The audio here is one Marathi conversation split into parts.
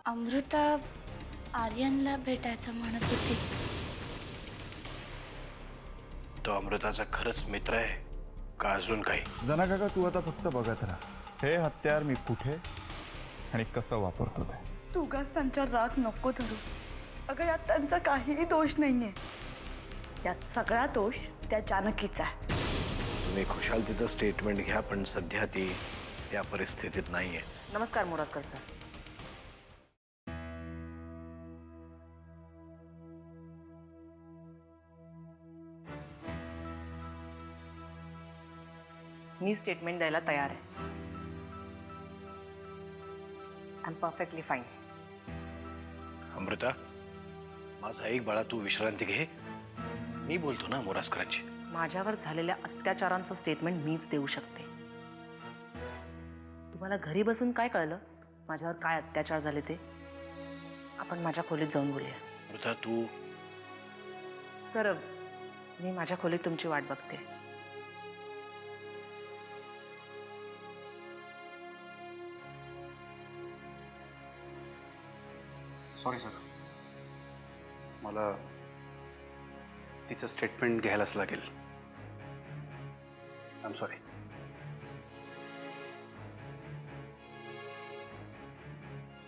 अमृता आर्यनला भेटायचं म्हणत होती. तो अमृताचा खरंच मित्र आहे का अजून काही? जना काका, तू आता फक्त बघत राहा हे हत्यार मी कुठे आणि कसं वापरतो ते. तू उगाच त्यांच्यावर राग नको धरू. अगं, यात त्यांचा काहीही दोष नाहीये. यात सगळा दोष त्या जानकीचा आहे. तुम्ही खुशाल तिचं स्टेटमेंट घ्या, पण सध्या ती त्या परिस्थितीत नाहीये. नमस्कार मोरासकर सर. मी स्टेटमेंट द्यायला तयार आहे. I am perfectly fine. Amruta, माझा एक बाळा, तू विश्रांती घे. मी बोलतो ना मोरासकरांची. माझ्यावर झालेल्या अत्याचारांचं स्टेटमेंट मीच देऊ शकते. तुम्हाला घरी बसून काय कळलं माझ्यावर काय अत्याचार झाले ते? आपण माझ्या खोलीत जाऊन बोलूया. अमृता, तू सर, मी माझ्या खोलीत तुमची वाट बघते. सॉरी सर, मला तिचं स्टेटमेंट घ्यायलाच लागेल. I am sorry.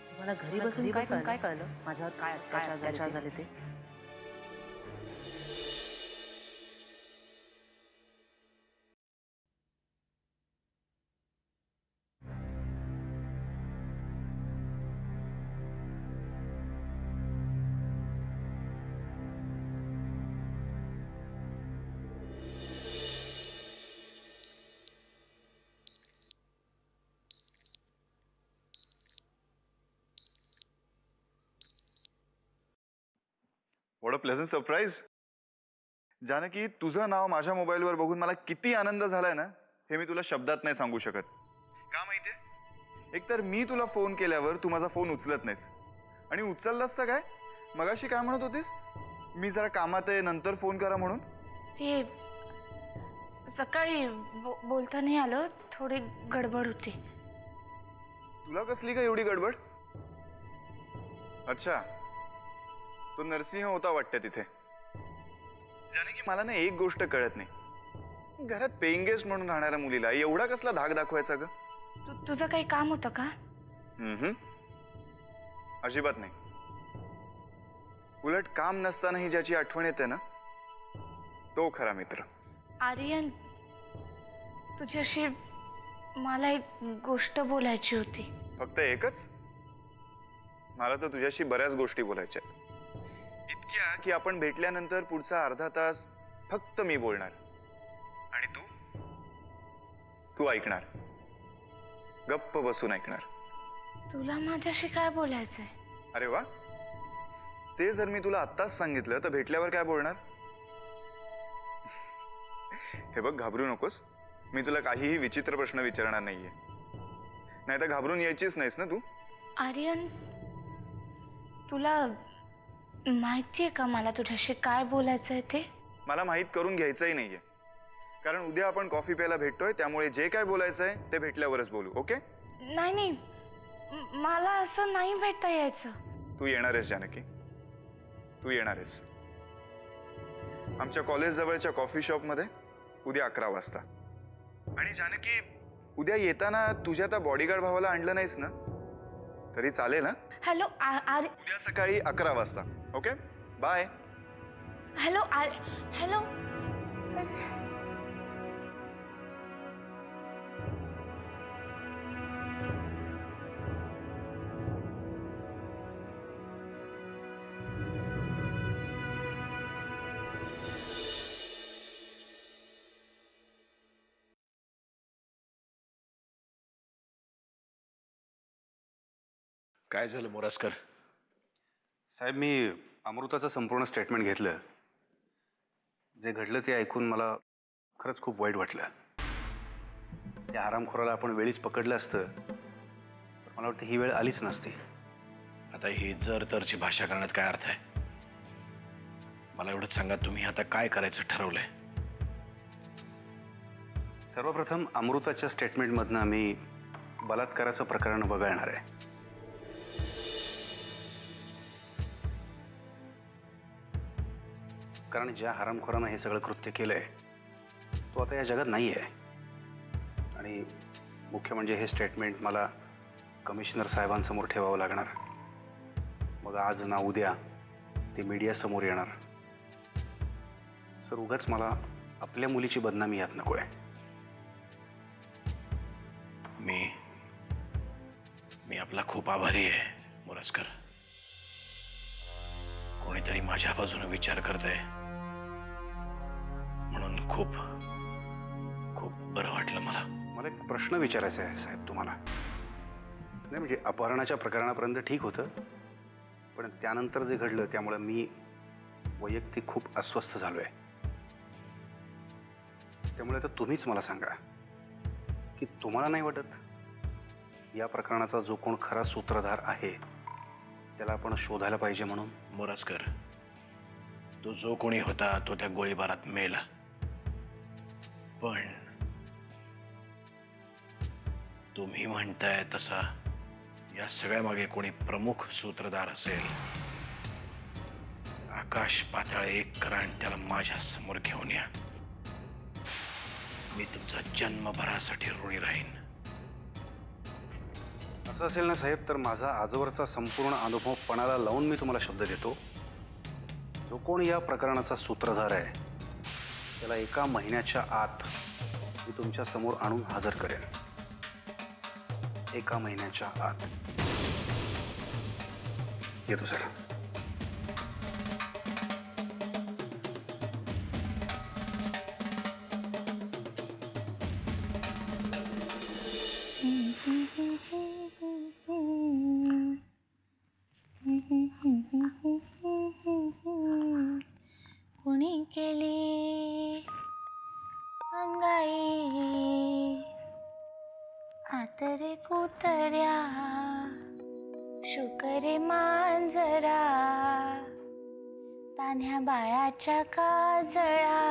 तुम्हाला घरी बसून काय कळलं माझ्यावर काय अत्याचार झाले ते? What a pleasant surprise. Janaki, तुझं नाव माझ्या मोबाईलवर बघून मला किती आनंद झालाय ना, हे मी तुला शब्दात नाही सांगू शकत. का माहितीये, एकतर मी तुला फोन केल्यावर तू माझा फोन उचलत नाहीस, आणि उचललास तर काय, मगाशी काय म्हणत होतीस, मी जरा कामात आहे, नंतर फोन करा म्हणून. ते सकाळी बोलता नाही आलं, थोडी गडबड होती. तुला कसली का एवढी गडबड? अच्छा, तो नरसिंह होता वाटतं तिथे. जानकी, मला ना एक गोष्ट कळत नाही, घरात पेइंग गेस्ट म्हणून राहणाऱ्या मुलीला एवढा कसला धाक दाखवायचा ग? तुझं काही काम होतं का? अजिबात नाही. उलट काम नसतानाही ज्याची आठवण येते ना, तो खरा मित्र. आर्यन, तुझ्याशी मला एक गोष्ट बोलायची होती. फक्त एकच? मला तर तुझ्याशी बऱ्याच गोष्टी बोलायच्या, इतक्या की आपण भेटल्यानंतर पुढचा अर्धा तास फक्त मी बोलणार आणि तू ऐकणार, गप्प बसून ऐकणार. तुला माझ्याशी काय बोलायचंय? अरे वा, ते जर मी तुला आत्ताच सांगितलं तर भेटल्यावर काय बोलणार? हे बघ, घाबरू नकोस, मी तुला काहीही विचित्र प्रश्न विचारणार नाहीये. नाही तर घाबरून यायचीच नाहीस ना तू. आर्यन, तुला माहितीये का मला तुझ्याशी काय बोलायचंय ते? मला माहीत करून घ्यायचंही नाहीये, कारण उद्या आपण कॉफी प्यायला भेटतोय, त्यामुळे जे काय बोलायचंय ते भेटल्यावरच बोलू. ओके? नाही, मला असं नाही भेटता यायचं. तू येणार आहेस जानकी, तू येणार आहेस आमच्या कॉलेज जवळच्या कॉफी शॉप मध्ये उद्या 11 वाजता. आणि जानकी, उद्या येताना तुझ्या त्या बॉडीगार्ड भावाला आणलं नाहीस ना तरी चालेल ना? हॅलो उद्या सकाळी 11 वाजता. Okay, bye. Hello hello. काय झालं मोरासकर? साहेब, मी अमृताचं संपूर्ण स्टेटमेंट घेतलं. जे घडलं ते ऐकून मला खरंच खूप वाईट वाटलं. त्या आरामखोराला आपण वेळीच पकडलं असतं तर मला वाटतं ही वेळ आलीच नसती. आता ही जर तरची भाषा करण्यात काय अर्थ आहे? मला एवढंच सांगा, तुम्ही आता काय करायचं ठरवलंय? सर्वप्रथम अमृताच्या स्टेटमेंटमधनं आम्ही बलात्काराचं प्रकरण वगळणार आहे. कारण ज्या हरामखोरानं हे सगळं कृत्य केलंय तो आता या जगात नाही आहे. आणि मुख्य म्हणजे हे स्टेटमेंट मला कमिशनर साहेबांसमोर ठेवावं लागणार. मग आज ना उद्या ते मीडियासमोर येणार. सर, उगाच मला आपल्या मुलीची बदनामी यात नको आहे. मी आपला खूप आभारी आहे मोरजकर. कोणीतरी माझ्या बाजूने विचार करतंय म्हणून खूप खूप बरं वाटलं मला. मला एक प्रश्न विचारायचा आहे साहेब तुम्हाला. नाही म्हणजे अपहरणाच्या प्रकरणापर्यंत ठीक होतं, पण त्यानंतर जे घडलं त्यामुळे मी वैयक्तिक खूप अस्वस्थ झालो आहे. त्यामुळे आता तुम्हीच मला सांगा की तुम्हाला नाही वाटत या प्रकरणाचा जो कोण खरा सूत्रधार आहे त्याला आपण शोधायला पाहिजे म्हणून? मोरजकर, तो जो कोणी होता तो त्या गोळीबारात मेला, पण तुम्ही म्हणताय तसा या सगळ्यामागे कोणी प्रमुख सूत्रधार असेल. आकाश पाताळ एक करा आणि त्याला माझ्या समोर घेऊन या. मी तुमचा जन्मभरासाठी ऋणी राहीन. असं असेल ना साहेब, तर माझा आजवरचा संपूर्ण अनुभव पणाला लावून मी तुम्हाला शब्द देतो, जो कोण या प्रकरणाचा सूत्रधार आहे त्याला 1 महिन्याच्या आत मी तुमच्या समोर आणून हजर करेन. 1 महिन्याच्या आत. येतो सर. कुणी केली अंगाई आतरे कुतऱ्या शुकरे मांजरा तान्ह्या बाळाच्या काजळा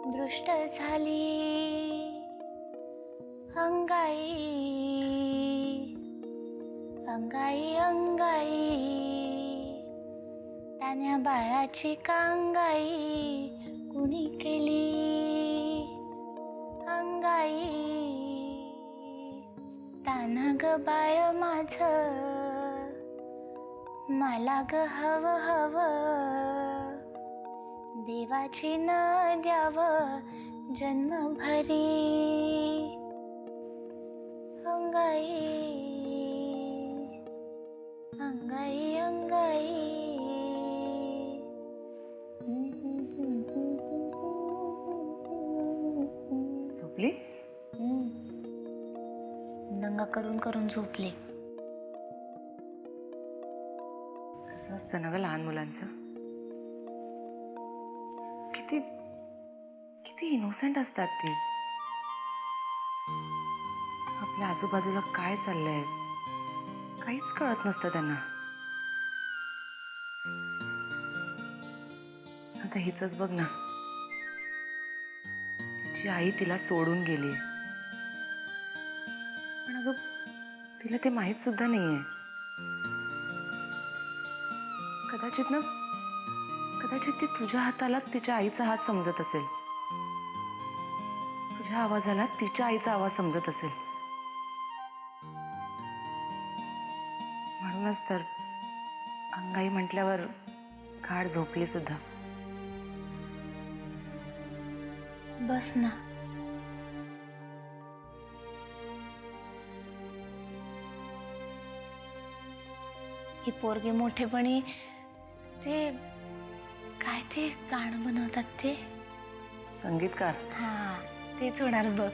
दृष्ट झाली अंगाई अंगाई अंगाई तान्ह्या बाळाची कांगाई कुणी केली अंगाई तान्हा ग बाळ माझ मला ग हव हव देवाची न द्याव जन्मभरी अंगाई अंगाई अंगाई. झोपली? दंगा करून करून झोपले. कसं असतं ना ग लहान मुलांचं. किती किती इनोसेंट असतात ते. आपल्या आजूबाजूला काय चाललंय काहीच कळत नसतं त्यांना. आता हिचंच बघ ना, तिची आई तिला सोडून गेली, पण अगं तिला ते माहीत सुद्धा नाहीये. कदाचित ती तुझ्या हाताला तिच्या आईचा हात समजत असेल, तुझ्या आवाजाला तिच्या आईचा आवाज समजत असेल. म्हणूनच तर अंगाई म्हटल्यावर गाढ झोपली सुद्धा. बस ना. ही पोरगी मोठेपणी ते काय ते गाणं बनवतात ते संगीतकार. हा तेच होणार बघ.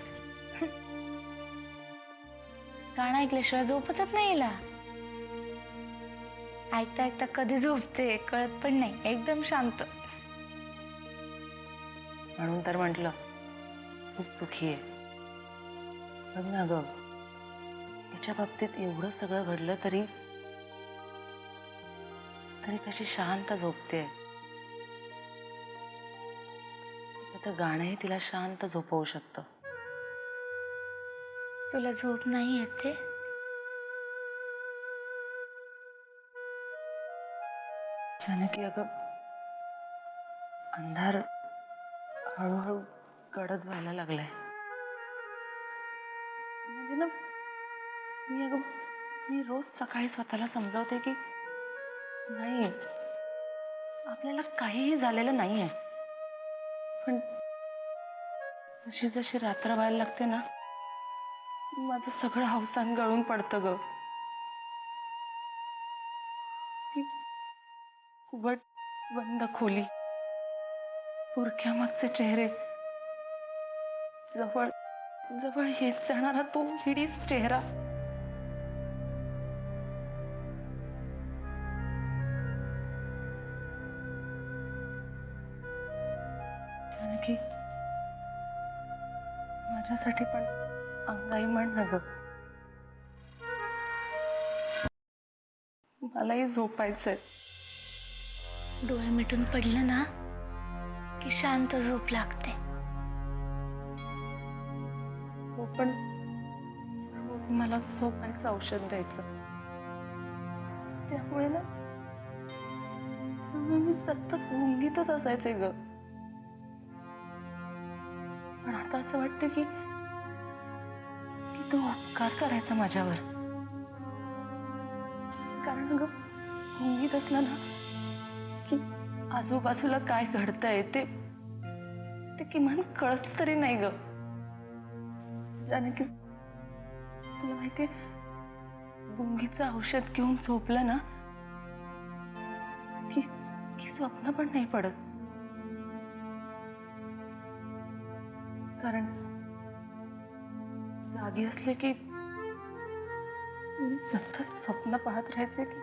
गाणं ऐकल्याशिवाय झोपतच नाही हिला. ऐकता ऐकता कधी झोपते कळत पण नाही, एकदम शांत. म्हणून तर म्हटलं खूप सुखी आहे. बघ ना ग, तिच्या बाबतीत एवढं सगळं घडलं तरी कशी शांत झोपते. तर गाणंही तिला शांत झोपवू शकतं. तुला झोप नाही येते? जानकी अगं, अंधार हळूहळू गडद व्हायला लागलाय. म्हणजे ना मी रोज सकाळी स्वतःला समजावते की नाही, आपल्याला काहीही झालेलं नाहीये. पण जशी जशी रात्र व्हायला लागते ना, माझं सगळं अवसान गळून पडतं ग. ती उघड बंद खोली, बुरख्यामागचे चेहरे, जवळ जवळ येत जाणारा तो हिडीस चेहरा. जानकी, माझ्यासाठी पण अंगाई म्हण ना ग. मलाही झोपायचंय. डोळे मिटून पडलं ना की शांत झोप लागते. हो, पण रोज मला झोपायचं औषध द्यायचं. त्यामुळे मी सतत मुंगीतच असायचे ग. पण आता असं वाटतं की तू उपकार करायचा माझ्यावर. कारण ग, मुंगीत असलं ना की आजूबाजूला काय घडतंय ते किमान कळत तरी नाही ग. जानकी, तुला माहितीये, गुंगीचं औषध घेऊन झोपलं ना की स्वप्न पण नाही पडत. कारण जागी असले की मी सतत स्वप्न पाहत राहायचे की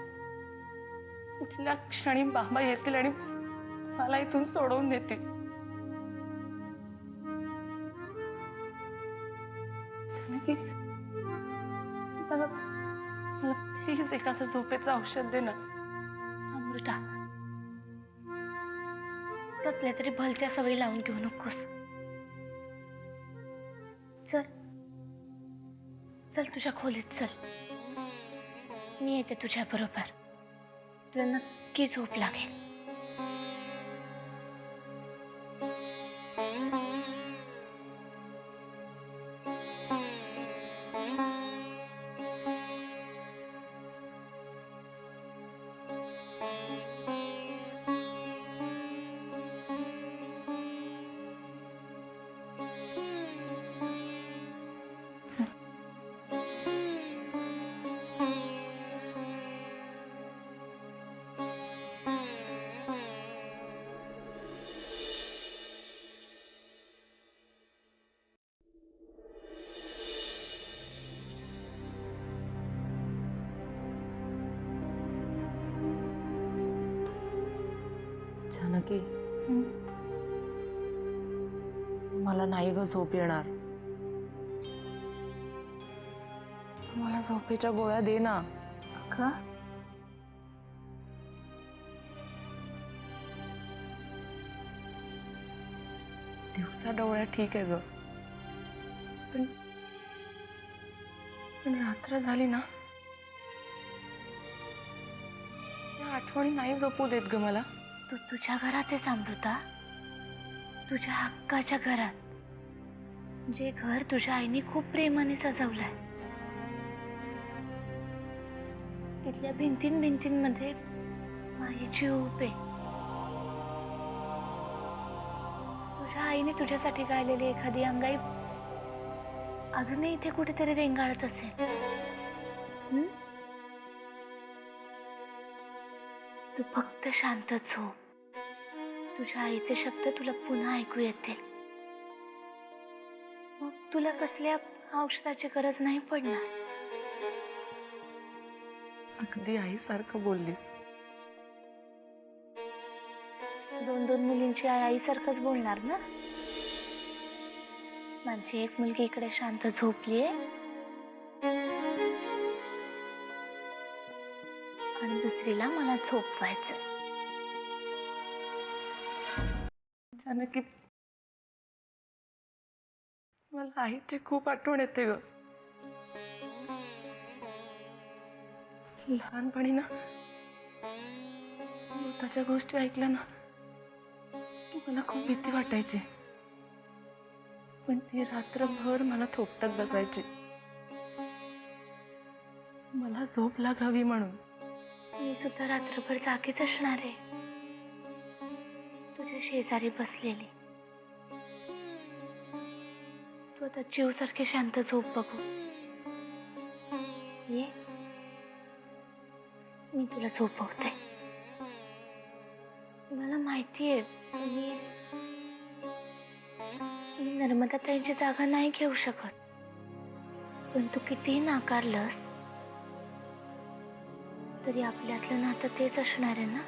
कुठल्या क्षणी बाबा येतील आणि मला इथून सोडवून नेतील. जानकी, मला प्लीज एखादं झोपेचं औषध दे ना. अमृता, कसल्या तरी भलत्या सवयी लावून घेऊ नकोस. चल चल, तुझ्या खोलीत चल. मी येते तुझ्या बरोबर. तुला नक्की झोप लागेल. जानकी, मला नाही ग झोप येणार. मला झोपेच्या गोळ्या दे ना. का? दिवसा डोळ्या ठीक आहे ग, पण रात्र झाली ना, त्या आठवणी नाही झोपू देत ग मला. तू तुझ्या घरात आहेस अमृता, तुझ्या हक्काच्या घरात. जे घर तुझ्या आईने खूप प्रेमाने सजवलंय. तिथल्या भिंतींमध्ये मायेची ऊब आहे. तुझ्या आईने तुझ्यासाठी गायलेली एखादी अंगाई अजूनही इथे कुठेतरी रेंगाळत असेल. तू फक्त शांत झोप. तुझ्या आईचे शब्द तुला पुन्हा ऐकू येतील. मग तुला कसल्या औषधाची गरज नाही पडणार. अगदी आईसारखं बोललीस. दोन मुलींची आई आईसारखंच बोलणार ना. माझी एक मुलगी इकडे शांत झोपलीये आणि दुसरीला मला झोपवायचं. जानकी, मला आईची खूप आठवण येते ग. लहानपणी ना भूताच्या गोष्टी ऐकल्या ना की मला खूप भीती वाटायची, पण ती रात्रभर मला थोपटत बसायची, मला झोप लागावी म्हणून. मी सुद्धा रात्रभर जागीच असणार आहे, तुझ्या शेजारी बसलेली. तू आता जीवसारखी शांत झोप बघू. ये, मी तुला झोपवते. मला माहितीये मी नर्मदा ताईंची जागा नाही घेऊ शकत, पण तू कितीही नाकारलंस तरी आपल्यातलं नातं तेच असणार आहे ना.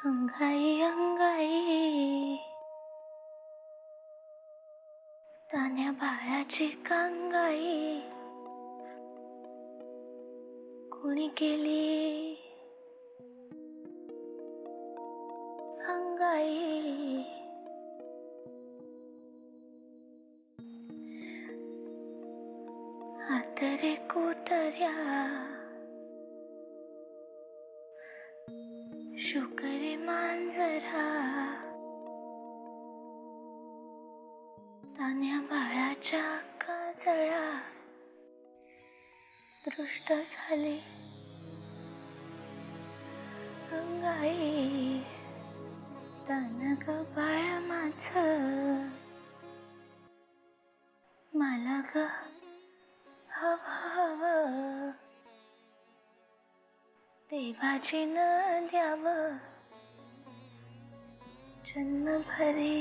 अंगाई अंगाई तान्या बाळाची कांगाई कोणी केली अंगाई. हातरे कुतर्या शुकरे मांजरा तान्या बाळाच्या काजळा दृष्ट झाले अंगाई. तान ग बाळ माझ मला ग हवं देवाची न द्याव जन्मभरी.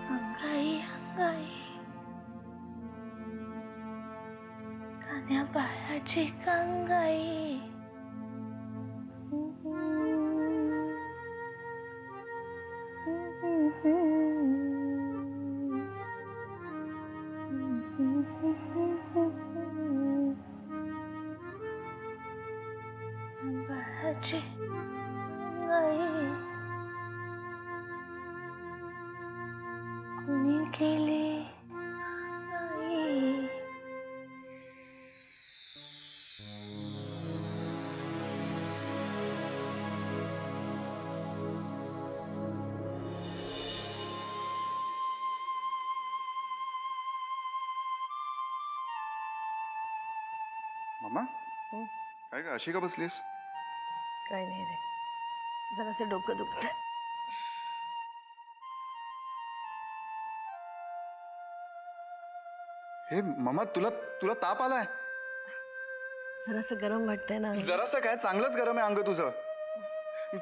अंगाई अंगाई कान्या बाळाची कांगाई. बाळाची कांगाई कोणी केली आई. मम्मा काय का अशी का बसलीस? काय नाही रे, जरासं डोकं दुखतंय. हे मम्मा तुला तुला ताप आलाय? जरासं गरम वाटतंय ना. जरासं काय, चांगलंच गरम आहे अंग तुझं.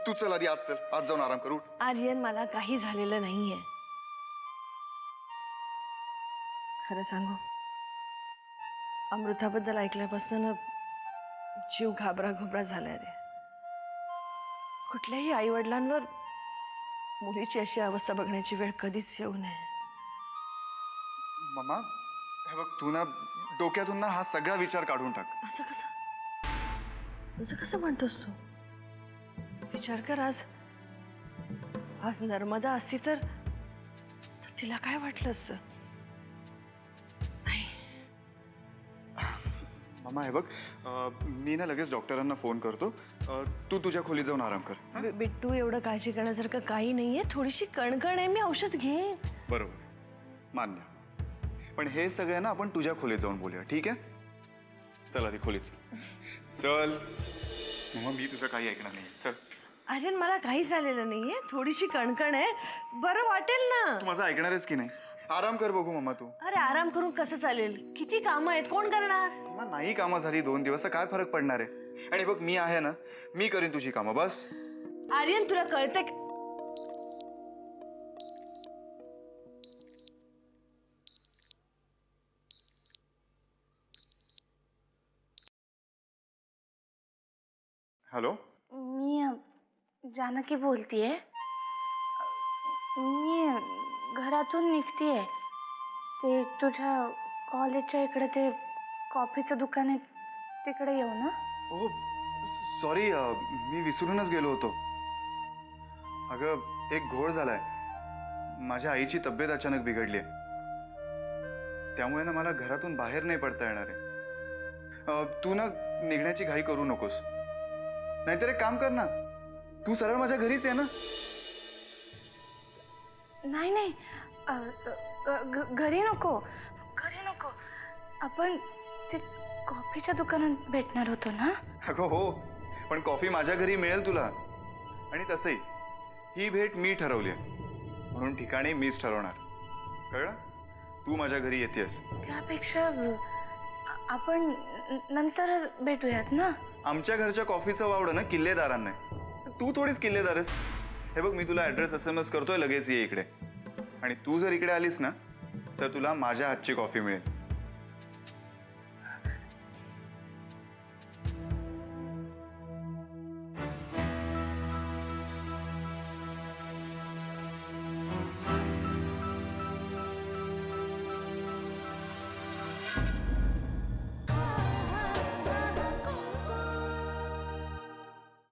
तू चल आधी आत चल, आत जाऊन आराम करू. आर्यन, मला काही झालेलं नाहीये. खरं सांगू, अमृताबद्दल ऐकल्यापासून ना जीव घाबरा घोबरा झालाय रे. कुठल्याही आई वडिलांवर मुलीची अशी अवस्था बघण्याची वेळ कधीच येऊ नये. मम्मा हे बघ, तू ना डोक्यातून ना हा सगळा विचार काढून टाक. असं कसं म्हणतोस तू? विचार कर, आज आज नर्मदा असती तर तिला काय वाटलं असतं? नाही. मम्मा हे बघ, मी ना लगेच डॉक्टरांना फोन करतो. तू तुझ्या खोलीत जाऊन आराम कर. हं? बिट्टू, एवढं काळजी करण्यासारखं काही नाहीये. थोडीशी कणकण आहे, मी औषध घेईन. बरोबर, मान्य. पण हे सगळं ना आपण तुझ्या खोलीत जाऊन बोलूया, ठीक आहे? चल आधी खोलीत चल. चल मम्मा, मी तुझं काही ऐकणार नाही. चल. आर्यन, मला काही झालेलं नाहीये. थोडीशी कणकण आहे, बरं वाटेल ना. तू माझं ऐकणार आहेस की नाही? आराम कर बघू मम्मा तू. अरे आराम करून कसं चालेल? किती कामं आहेत, कोण करणार? मम्मा नाही कामं झाली 2 दिवस, तर काय फरक पडणार आहे? आणि बघ मी आहे ना, मी करीन तुझी कामं, बस. आर्यन, तुला कळतंय? हॅलो. मी जानकी बोलतीये. मी घरातून निघतीये. ते तुझ्या कॉलेजच्या इकडे ते कॉफीचं दुकान आहे, तिकडे येऊ ना? हो सॉरी, मी विसरूनच गेलो होतो. अगं एक घोळ झालाय. माझ्या आईची तब्येत अचानक बिघडली आहे, त्यामुळे ना मला घरातून बाहेर नाही पडता येणार आहे. तू ना निघण्याची घाई करू नकोस. नाहीतर एक काम कर ना, तू सरळ माझ्या घरीच आहे ना. नाही नाही, घरी नको, घरी नको. आपण ते कॉफीच्या दुकानात भेटणार होतो ना? अगं हो, पण कॉफी माझ्या घरी मिळेल तुला. आणि तसंही ही भेट मी ठरवली आहे, म्हणून ठिकाणी मीच ठरवणार. कळलं? तू माझ्या घरी येतेस. त्यापेक्षा आपण नंतर भेटूयात ना? आमच्या घरच्या कॉफीचं वावडं ना किल्लेदारांना आहे. तू थोडीच किल्लेदार आहेस. हे बघ, मी तुला ॲड्रेस SMS करतोय, लगेच ये इकडे. आणि तू जर इकडे आलीस ना तर तुला माझ्या हातची कॉफी मिळेल.